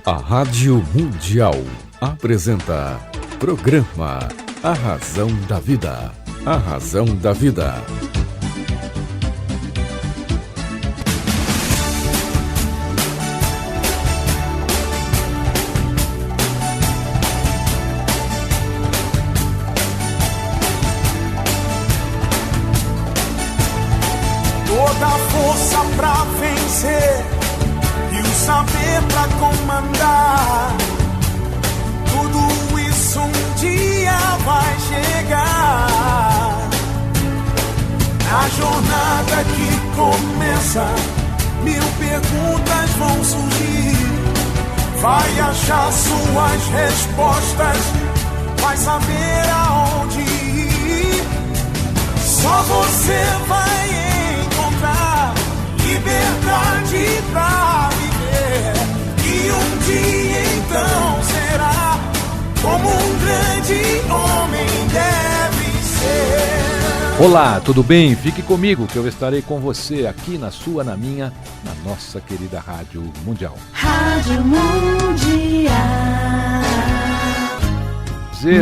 A Rádio Mundial apresenta Programa A Razão da Vida. A Razão da Vida. Toda a força pra vencer e o saber pra comandar. Tudo isso um dia vai chegar. Na jornada que começa, 1000 perguntas vão surgir. Vai achar suas respostas, vai saber aonde ir. Só você vai encontrar liberdade pra viver. E um dia então será como um grande homem deve ser. Olá, tudo bem? Fique comigo que eu estarei com você aqui na sua, na minha, na nossa querida Rádio Mundial. Rádio Mundial.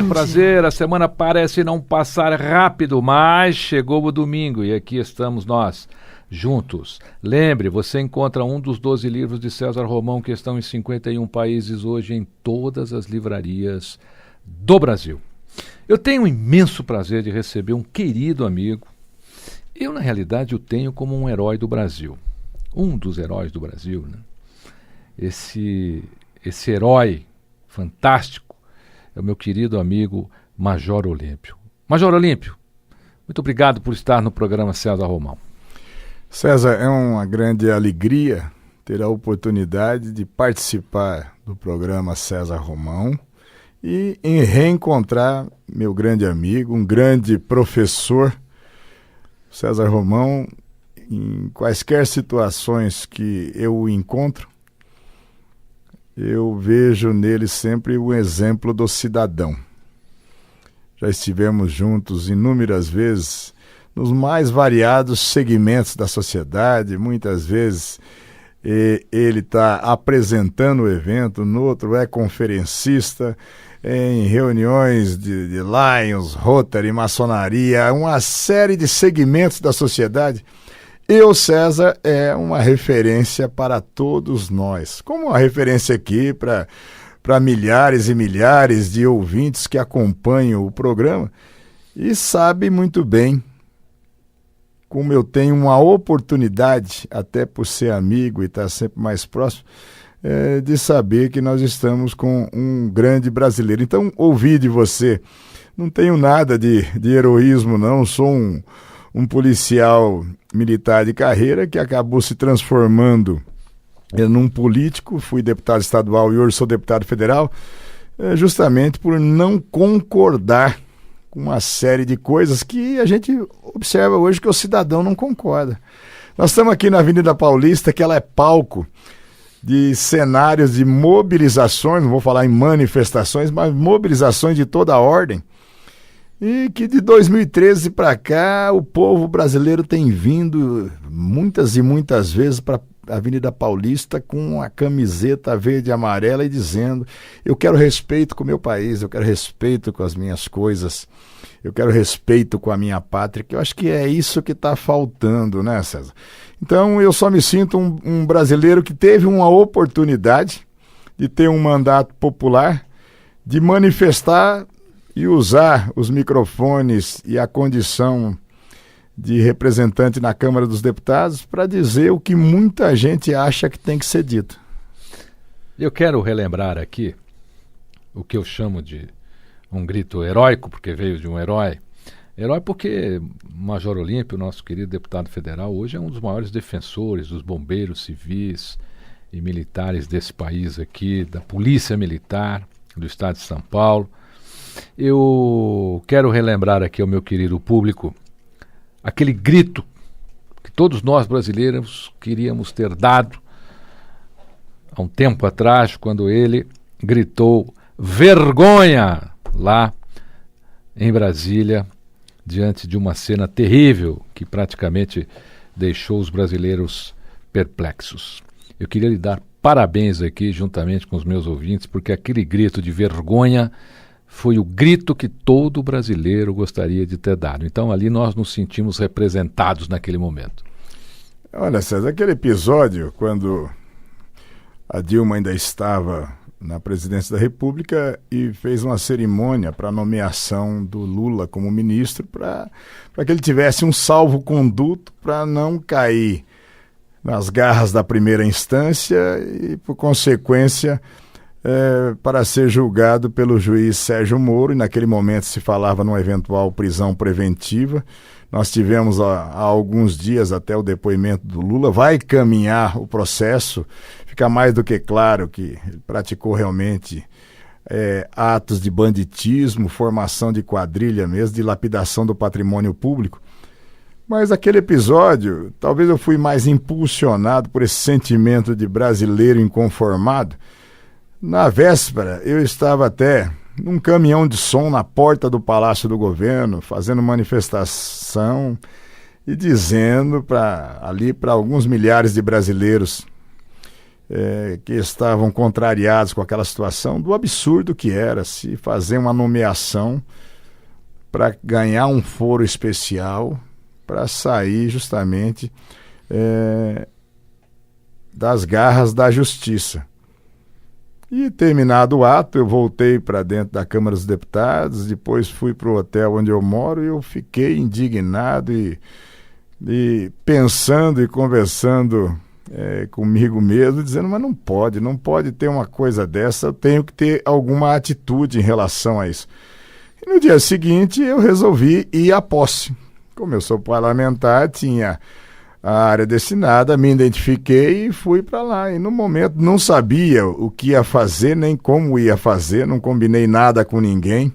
Prazer, a semana parece não passar rápido, mas chegou o domingo e aqui estamos nós, juntos. Lembre, você encontra um dos 12 livros de César Romão que estão em 51 países hoje em todas as livrarias do Brasil. Eu tenho um imenso prazer de receber um querido amigo. Eu, na realidade, o tenho como um herói do Brasil. Um dos heróis do Brasil, né? Esse herói fantástico é o meu querido amigo Major Olímpio. Major Olímpio, muito obrigado por estar no programa César Romão. César, é uma grande alegria ter a oportunidade de participar do programa César Romão e em reencontrar meu grande amigo, um grande professor, César Romão. Em quaisquer situações que eu o encontro, eu vejo nele sempre o exemplo do cidadão. Já estivemos juntos inúmeras vezes nos mais variados segmentos da sociedade. Muitas vezes ele está apresentando o evento, no outro é conferencista, em reuniões de Lions, Rotary, maçonaria, uma série de segmentos da sociedade. César, é uma referência para todos nós, como uma referência aqui para milhares e milhares de ouvintes que acompanham o programa e sabe muito bem como eu tenho uma oportunidade, até por ser amigo e estar sempre mais próximo, de saber que nós estamos com um grande brasileiro. Então, ouvir de você, não tenho nada de heroísmo, não, sou um policial militar de carreira que acabou se transformando num político, fui deputado estadual e hoje sou deputado federal, justamente por não concordar com uma série de coisas que a gente observa hoje que o cidadão não concorda. Nós estamos aqui na Avenida Paulista, que ela é palco de cenários de mobilizações, não vou falar em manifestações, mas mobilizações de toda a ordem, e que de 2013 para cá o povo brasileiro tem vindo muitas e muitas vezes para a Avenida Paulista com a camiseta verde e amarela e dizendo: eu quero respeito com o meu país, eu quero respeito com as minhas coisas, eu quero respeito com a minha pátria, que eu acho que é isso que está faltando, né, César? Então eu só me sinto um brasileiro que teve uma oportunidade de ter um mandato popular, de manifestar e usar os microfones e a condição de representante na Câmara dos Deputados para dizer o que muita gente acha que tem que ser dito. Eu quero relembrar aqui o que eu chamo de um grito heróico, porque veio de um herói. Herói porque Major Olímpio, nosso querido deputado federal, hoje é um dos maiores defensores dos bombeiros civis e militares desse país aqui, da Polícia Militar do Estado de São Paulo. Eu quero relembrar aqui ao meu querido público aquele grito que todos nós brasileiros queríamos ter dado há um tempo atrás, quando ele gritou vergonha lá em Brasília, diante de uma cena terrível que praticamente deixou os brasileiros perplexos. Eu queria lhe dar parabéns aqui, juntamente com os meus ouvintes, porque aquele grito de vergonha foi o grito que todo brasileiro gostaria de ter dado. Então ali nós nos sentimos representados naquele momento. Olha, César, aquele episódio, quando a Dilma ainda estava na presidência da República e fez uma cerimônia para a nomeação do Lula como ministro, para que ele tivesse um salvo-conduto para não cair nas garras da primeira instância e, por consequência, para ser julgado pelo juiz Sérgio Moro, e naquele momento se falava numa eventual prisão preventiva. Nós tivemos há alguns dias até o depoimento do Lula, vai caminhar o processo, fica mais do que claro que ele praticou realmente atos de banditismo, formação de quadrilha mesmo, de lapidação do patrimônio público. Mas aquele episódio, talvez eu fui mais impulsionado por esse sentimento de brasileiro inconformado. Na véspera, eu estava até num caminhão de som na porta do Palácio do Governo, fazendo manifestação e dizendo para alguns milhares de brasileiros que estavam contrariados com aquela situação, do absurdo que era se fazer uma nomeação para ganhar um foro especial, para sair justamente das garras da justiça. E terminado o ato, eu voltei para dentro da Câmara dos Deputados, depois fui para o hotel onde eu moro e eu fiquei indignado e pensando e conversando comigo mesmo, dizendo, mas não pode ter uma coisa dessa, eu tenho que ter alguma atitude em relação a isso. E no dia seguinte eu resolvi ir à posse. Como eu sou parlamentar, tinha a área destinada, me identifiquei e fui para lá. E no momento não sabia o que ia fazer, nem como ia fazer, não combinei nada com ninguém,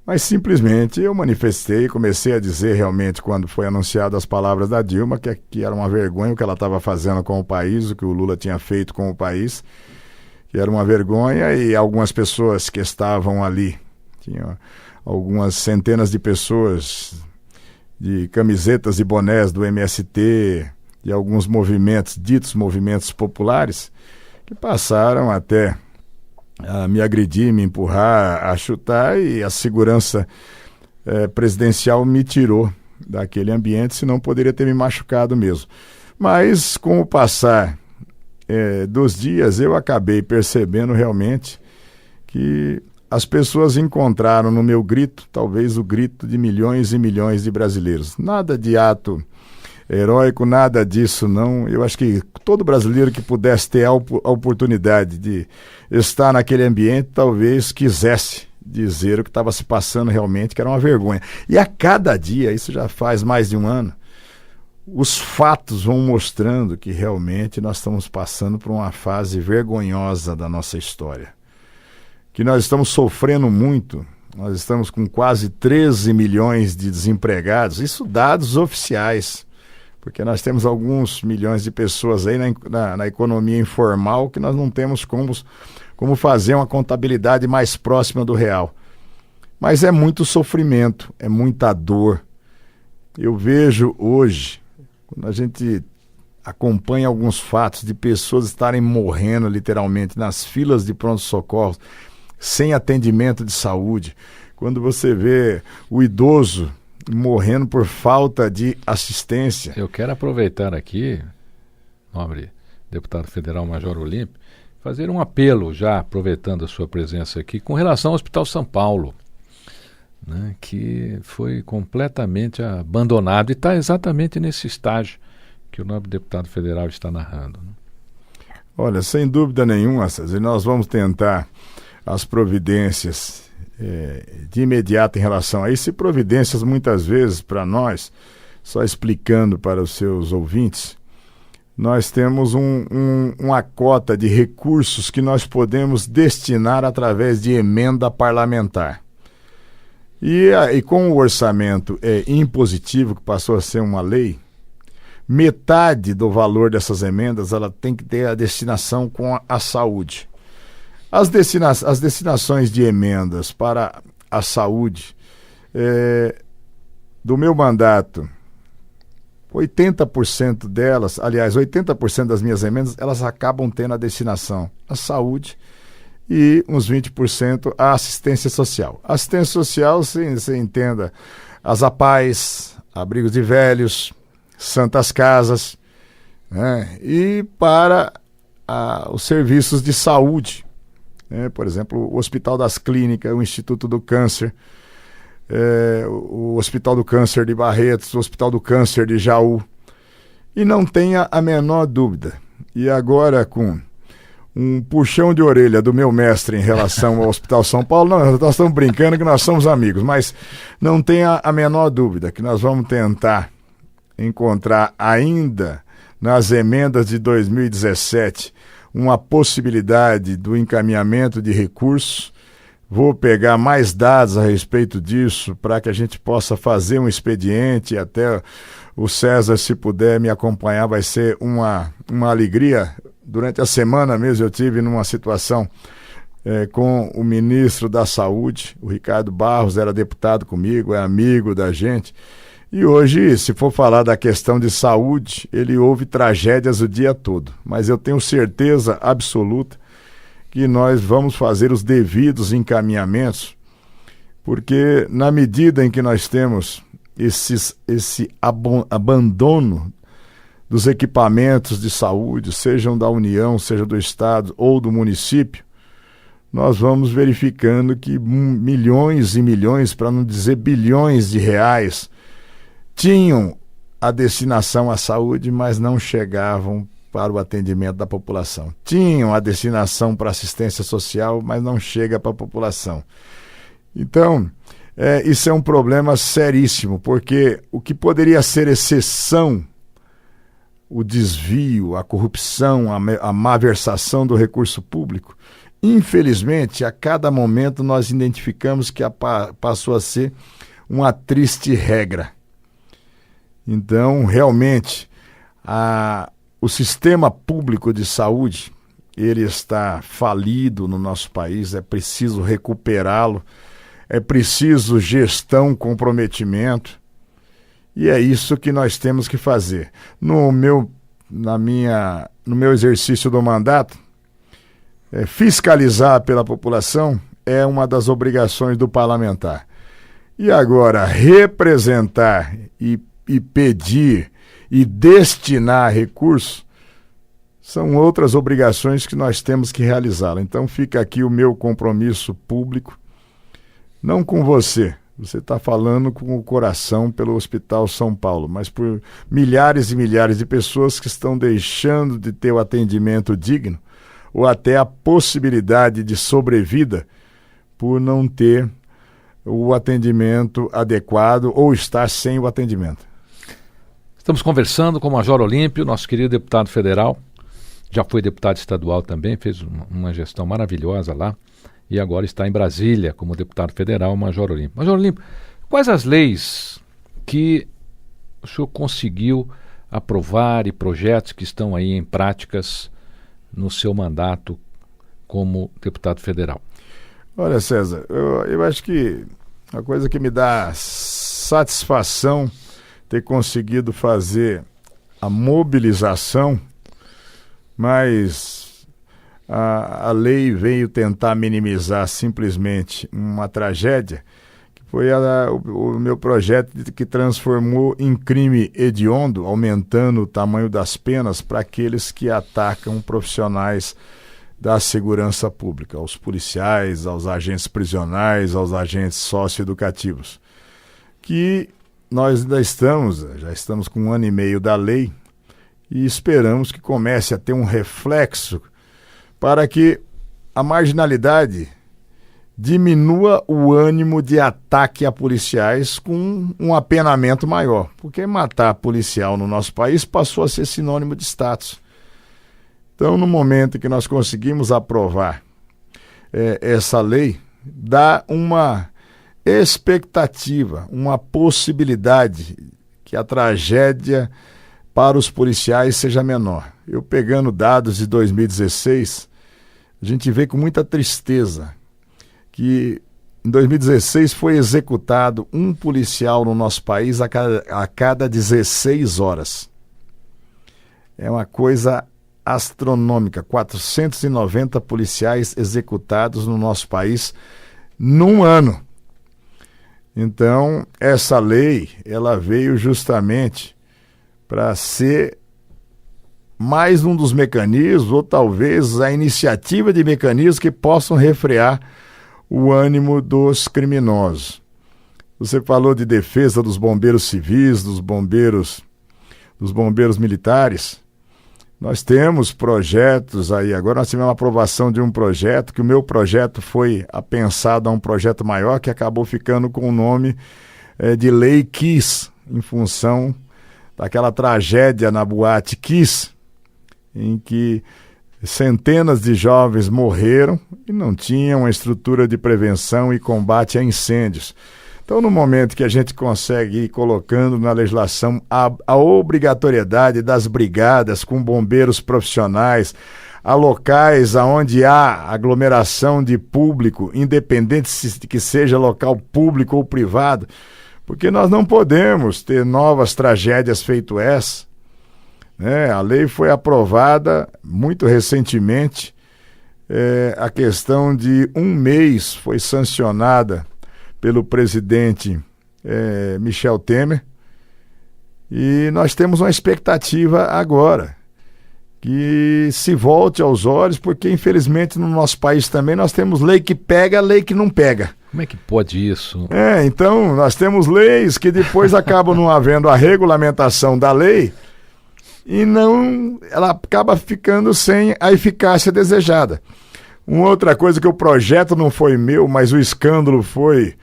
mas simplesmente eu manifestei, comecei a dizer realmente, quando foi anunciado as palavras da Dilma, que era uma vergonha o que ela estava fazendo com o país, o que o Lula tinha feito com o país, que era uma vergonha, e algumas pessoas que estavam ali, tinha algumas centenas de pessoas de camisetas e bonés do MST, de alguns movimentos, ditos movimentos populares, que passaram até a me agredir, me empurrar, a chutar, e a segurança presidencial me tirou daquele ambiente, senão poderia ter me machucado mesmo. Mas com o passar dos dias, eu acabei percebendo realmente que as pessoas encontraram no meu grito, talvez o grito de milhões e milhões de brasileiros. Nada de ato heróico, nada disso não. Eu acho que todo brasileiro que pudesse ter a oportunidade de estar naquele ambiente, talvez quisesse dizer o que estava se passando realmente, que era uma vergonha. E a cada dia, isso já faz mais de um ano, os fatos vão mostrando que realmente nós estamos passando por uma fase vergonhosa da nossa história. Que nós estamos sofrendo muito, nós estamos com quase 13 milhões de desempregados, isso dados oficiais, porque nós temos alguns milhões de pessoas aí na economia informal que nós não temos como fazer uma contabilidade mais próxima do real. Mas é muito sofrimento, é muita dor. Eu vejo hoje, quando a gente acompanha alguns fatos de pessoas estarem morrendo literalmente nas filas de pronto-socorro, sem atendimento de saúde, quando você vê o idoso morrendo por falta de assistência. Eu quero aproveitar aqui, nobre deputado federal Major Olímpio, fazer um apelo, já aproveitando a sua presença aqui, com relação ao Hospital São Paulo, né, que foi completamente abandonado e está exatamente nesse estágio que o nobre deputado federal está narrando. Né? Olha, sem dúvida nenhuma, César, nós vamos tentar as providências de imediato em relação a isso, e providências muitas vezes para nós, só explicando para os seus ouvintes, nós temos uma cota de recursos que nós podemos destinar através de emenda parlamentar. E com o orçamento impositivo, que passou a ser uma lei, metade do valor dessas emendas ela tem que ter a destinação com a saúde. As destinações de emendas para a saúde do meu mandato 80% delas, aliás, 80% das minhas emendas, elas acabam tendo a destinação à saúde e uns 20% à assistência social. Assistência social, você entenda, as APAES, abrigos de velhos, santas casas, né? E para os serviços de saúde, né? Por exemplo, o Hospital das Clínicas, o Instituto do Câncer, o Hospital do Câncer de Barretos, o Hospital do Câncer de Jaú. E não tenha a menor dúvida, e agora com um puxão de orelha do meu mestre em relação ao Hospital São Paulo, não, nós estamos brincando que nós somos amigos, mas não tenha a menor dúvida que nós vamos tentar encontrar ainda nas emendas de 2017 uma possibilidade do encaminhamento de recursos. Vou pegar mais dados a respeito disso para que a gente possa fazer um expediente. Até o César, se puder me acompanhar, vai ser uma alegria. Durante a semana mesmo eu tive numa situação com o ministro da Saúde, o Ricardo Barros, era deputado comigo, é amigo da gente. E hoje, se for falar da questão de saúde, ele ouve tragédias o dia todo. Mas eu tenho certeza absoluta que nós vamos fazer os devidos encaminhamentos, porque na medida em que nós temos esse abandono dos equipamentos de saúde, sejam da União, seja do Estado ou do município, nós vamos verificando que milhões e milhões, para não dizer bilhões de reais, tinham a destinação à saúde, mas não chegavam para o atendimento da população. Tinham a destinação para assistência social, mas não chega para a população. Então, isso é um problema seríssimo, porque o que poderia ser exceção, o desvio, a corrupção, a malversação do recurso público, infelizmente, a cada momento nós identificamos que passou a ser uma triste regra. Então, realmente, o sistema público de saúde, ele está falido no nosso país, é preciso recuperá-lo, é preciso gestão, comprometimento, e é isso que nós temos que fazer. No meu exercício do mandato, fiscalizar pela população é uma das obrigações do parlamentar. E agora, representar e pedir e destinar recursos são outras obrigações que nós temos que realizar. Então fica aqui o meu compromisso público, não com você está falando com o coração pelo Hospital São Paulo, mas por milhares e milhares de pessoas que estão deixando de ter o atendimento digno ou até a possibilidade de sobrevida por não ter o atendimento adequado ou estar sem o atendimento. Estamos conversando com o Major Olímpio, nosso querido deputado federal, já foi deputado estadual também, fez uma gestão maravilhosa lá e agora está em Brasília como deputado federal, Major Olímpio. Major Olímpio, quais as leis que o senhor conseguiu aprovar e projetos que estão aí em práticas no seu mandato como deputado federal? Olha, César, eu acho que a coisa que me dá satisfação ter conseguido fazer a mobilização, mas a lei veio tentar minimizar simplesmente uma tragédia, que foi o meu projeto que transformou em crime hediondo, aumentando o tamanho das penas para aqueles que atacam profissionais da segurança pública, aos policiais, aos agentes prisionais, aos agentes socioeducativos, que nós já estamos com 1 ano e meio da lei e esperamos que comece a ter um reflexo para que a marginalidade diminua o ânimo de ataque a policiais com um apenamento maior, porque matar policial no nosso país passou a ser sinônimo de status. Então, no momento em que nós conseguimos aprovar essa lei, dá uma expectativa, uma possibilidade que a tragédia para os policiais seja menor. Eu pegando dados de 2016, a gente vê com muita tristeza que em 2016 foi executado um policial no nosso país a cada 16 horas. É uma coisa astronômica, 490 policiais executados no nosso país num ano. Então, essa lei, ela veio justamente para ser mais um dos mecanismos, ou talvez a iniciativa de mecanismos que possam refrear o ânimo dos criminosos. Você falou de defesa dos bombeiros civis, dos bombeiros militares. Nós temos projetos aí, agora nós tivemos a aprovação de um projeto, que o meu projeto foi apensado a um projeto maior, que acabou ficando com o nome de Lei Kiss, em função daquela tragédia na boate Kiss, em que centenas de jovens morreram e não tinham uma estrutura de prevenção e combate a incêndios. Então, no momento que a gente consegue ir colocando na legislação a obrigatoriedade das brigadas com bombeiros profissionais, a locais onde há aglomeração de público, independente de que seja local público ou privado, porque nós não podemos ter novas tragédias feito essa. A lei foi aprovada muito recentemente, a questão de 1 mês foi sancionada pelo presidente Michel Temer, e nós temos uma expectativa agora que se volte aos olhos, porque infelizmente no nosso país também nós temos lei que pega, lei que não pega. Como é que pode isso? Então nós temos leis que depois acabam não havendo a regulamentação da lei e ela acaba ficando sem a eficácia desejada. Uma outra coisa, que o projeto não foi meu, mas o escândalo foi,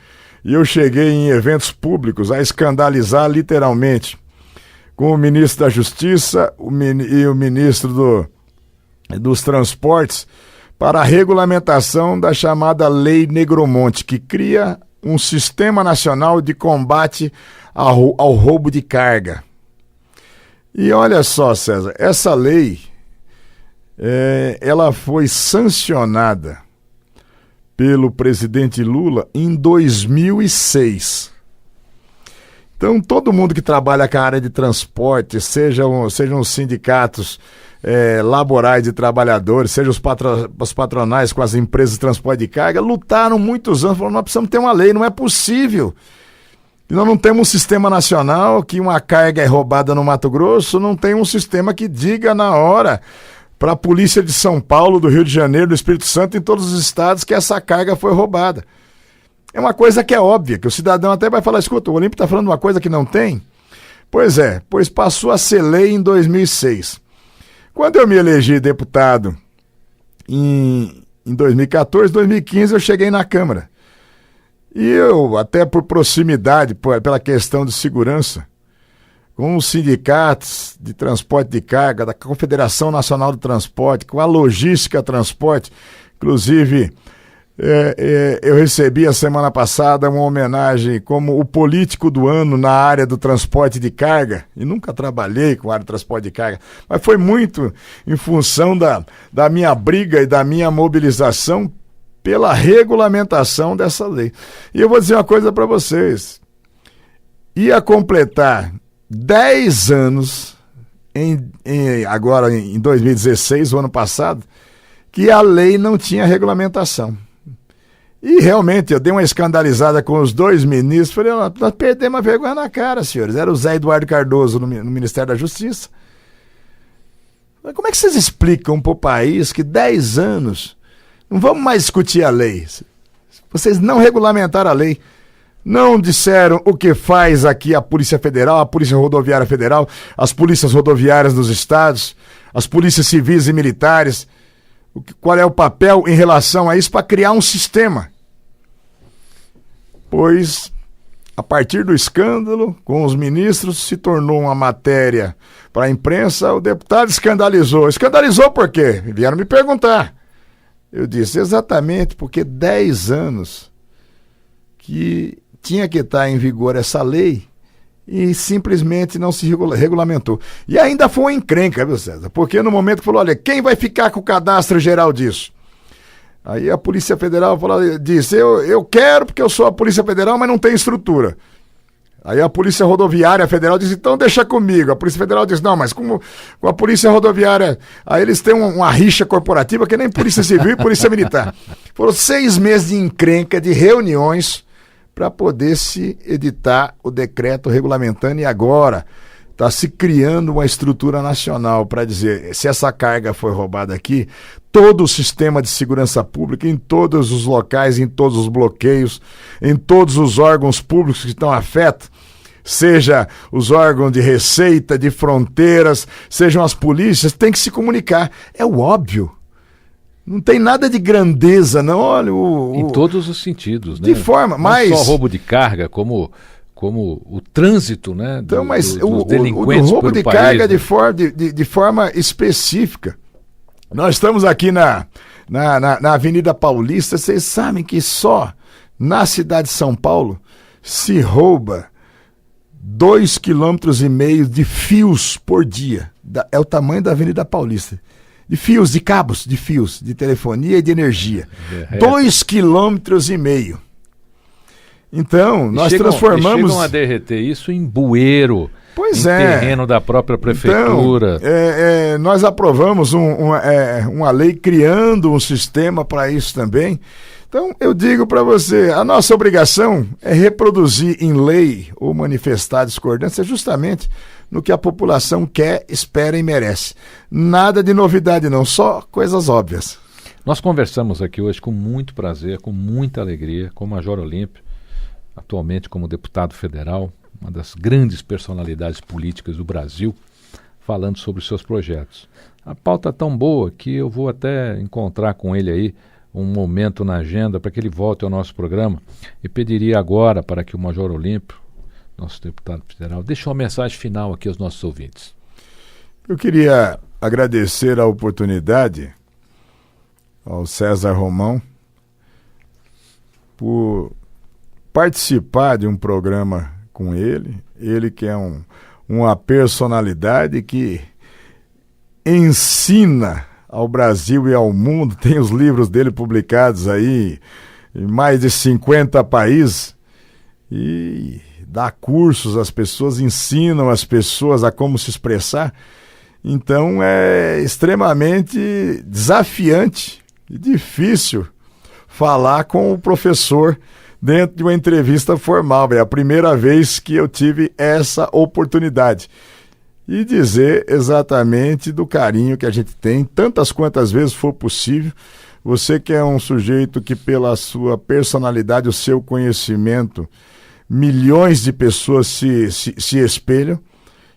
e eu cheguei em eventos públicos a escandalizar literalmente com o ministro da Justiça e o ministro dos Transportes para a regulamentação da chamada Lei Negromonte, que cria um sistema nacional de combate ao roubo de carga. E olha só, César, essa lei ela foi sancionada pelo presidente Lula em 2006. Então, todo mundo que trabalha com a área de transporte, sejam os sindicatos laborais de trabalhadores, sejam os patronais com as empresas de transporte de carga, lutaram muitos anos, falaram: nós precisamos ter uma lei, não é possível. Nós não temos um sistema nacional que uma carga é roubada no Mato Grosso, não tem um sistema que diga na hora para a polícia de São Paulo, do Rio de Janeiro, do Espírito Santo, em todos os estados, que essa carga foi roubada. É uma coisa que é óbvia, que o cidadão até vai falar: escuta, o Olímpio está falando uma coisa que não tem? Pois passou a ser lei em 2006. Quando eu me elegi deputado em 2014, 2015, eu cheguei na Câmara. E eu, até por proximidade, pela questão de segurança, com os sindicatos de transporte de carga, da Confederação Nacional do Transporte, com a Logística Transporte, inclusive eu recebi a semana passada uma homenagem como o político do ano na área do transporte de carga, e nunca trabalhei com a área do transporte de carga, mas foi muito em função da minha briga e da minha mobilização pela regulamentação dessa lei. E eu vou dizer uma coisa para vocês: ia completar 10 anos, agora em 2016, o ano passado, que a lei não tinha regulamentação. E realmente eu dei uma escandalizada com os dois ministros, falei: nós perdemos a vergonha na cara, senhores. Era o Zé Eduardo Cardoso no Ministério da Justiça. Como é que vocês explicam para o país que 10 anos não vamos mais discutir a lei? Vocês não regulamentaram a lei. Não disseram o que faz aqui a Polícia Federal, a Polícia Rodoviária Federal, as polícias rodoviárias dos estados, as polícias civis e militares. Qual é o papel em relação a isso para criar um sistema? Pois, a partir do escândalo com os ministros, se tornou uma matéria para a imprensa. O deputado escandalizou. Escandalizou por quê? Vieram me perguntar. Eu disse: exatamente porque 10 anos que tinha que estar em vigor essa lei e simplesmente não se regulamentou. E ainda foi uma encrenca, viu, César? Porque no momento que falou: olha, quem vai ficar com o cadastro geral disso? Aí a Polícia Federal disse, eu quero porque eu sou a Polícia Federal, mas não tem estrutura. Aí a Polícia Rodoviária Federal disse, então deixa comigo. A Polícia Federal disse, não, mas como com a Polícia Rodoviária... Aí eles têm uma rixa corporativa que nem Polícia Civil e Polícia Militar. Foram 6 meses de encrenca, de reuniões, para poder se editar o decreto regulamentando. E agora está se criando uma estrutura nacional para dizer, se essa carga foi roubada aqui, todo o sistema de segurança pública, em todos os locais, em todos os bloqueios, em todos os órgãos públicos que estão afetos, seja os órgãos de receita, de fronteiras, sejam as polícias, tem que se comunicar. É o óbvio. Não tem nada de grandeza, não. Olha, em todos os sentidos, né? De forma, mas... Não só roubo de carga, como o trânsito, né? Então, mas dos delinquentes o roubo de país, carga, né? de forma específica. Nós estamos aqui na Avenida Paulista, vocês sabem que só na cidade de São Paulo se rouba 2,5 km de fios por dia. É o tamanho da Avenida Paulista. De fios, de cabos, de fios, de telefonia e de energia. 2,5 km. Então, nós transformamos... Chegam a derreter isso em bueiro, pois terreno da própria prefeitura. Então, nós aprovamos uma lei criando um sistema para isso também. Então, eu digo para você, a nossa obrigação é reproduzir em lei ou manifestar discordância justamente no que a população quer, espera e merece. Nada de novidade não, só coisas óbvias. Nós conversamos aqui hoje com muito prazer, com muita alegria, com o Major Olímpio, atualmente como deputado federal, uma das grandes personalidades políticas do Brasil, falando sobre os seus projetos. A pauta é tão boa que eu vou até encontrar com ele aí um momento na agenda para que ele volte ao nosso programa e pediria agora para que o Major Olímpio, nosso deputado federal, deixe uma mensagem final aqui aos nossos ouvintes. Eu queria agradecer a oportunidade ao César Romão por participar de um programa com ele que é uma personalidade que ensina ao Brasil e ao mundo, tem os livros dele publicados aí em mais de 50 países e dá cursos às pessoas, ensinam as pessoas a como se expressar. Então é extremamente desafiante e difícil falar com o professor dentro de uma entrevista formal. É a primeira vez que eu tive essa oportunidade. E dizer exatamente do carinho que a gente tem, tantas quantas vezes for possível. Você que é um sujeito que pela sua personalidade, o seu conhecimento, milhões de pessoas se espelham.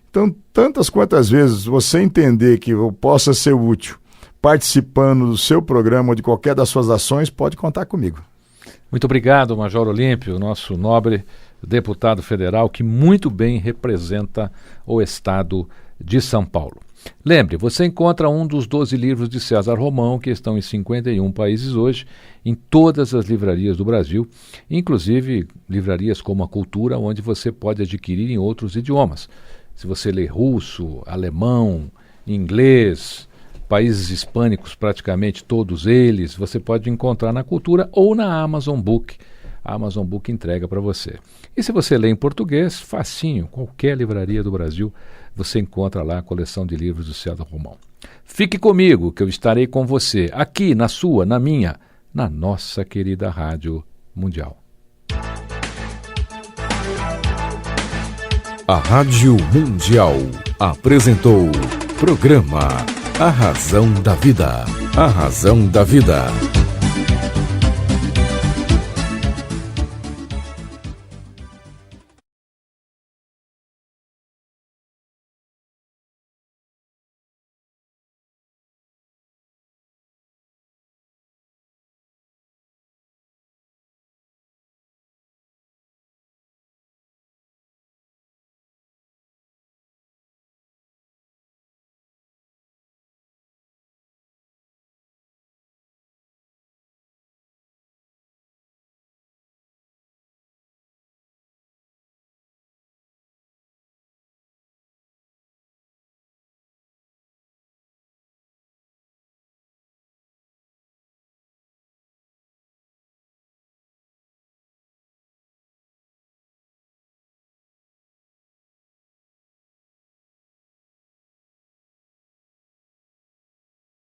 Então, tantas quantas vezes você entender que eu possa ser útil participando do seu programa ou de qualquer das suas ações, pode contar comigo. Muito obrigado, Major Olímpio, nosso nobre deputado federal que muito bem representa o estado de São Paulo. Lembre, você encontra um dos 12 livros de César Romão, que estão em 51 países hoje, em todas as livrarias do Brasil, inclusive livrarias como a Cultura, onde você pode adquirir em outros idiomas. Se você lê russo, alemão, inglês, países hispânicos, praticamente todos eles, você pode encontrar na Cultura ou na Amazon Book. A Amazon Book entrega para você. E se você lê em português, facinho, qualquer livraria do Brasil, você encontra lá a coleção de livros do César Romão. Fique comigo, que eu estarei com você, aqui na sua, na minha, na nossa querida Rádio Mundial. A Rádio Mundial apresentou programa A Razão da Vida. A Razão da Vida.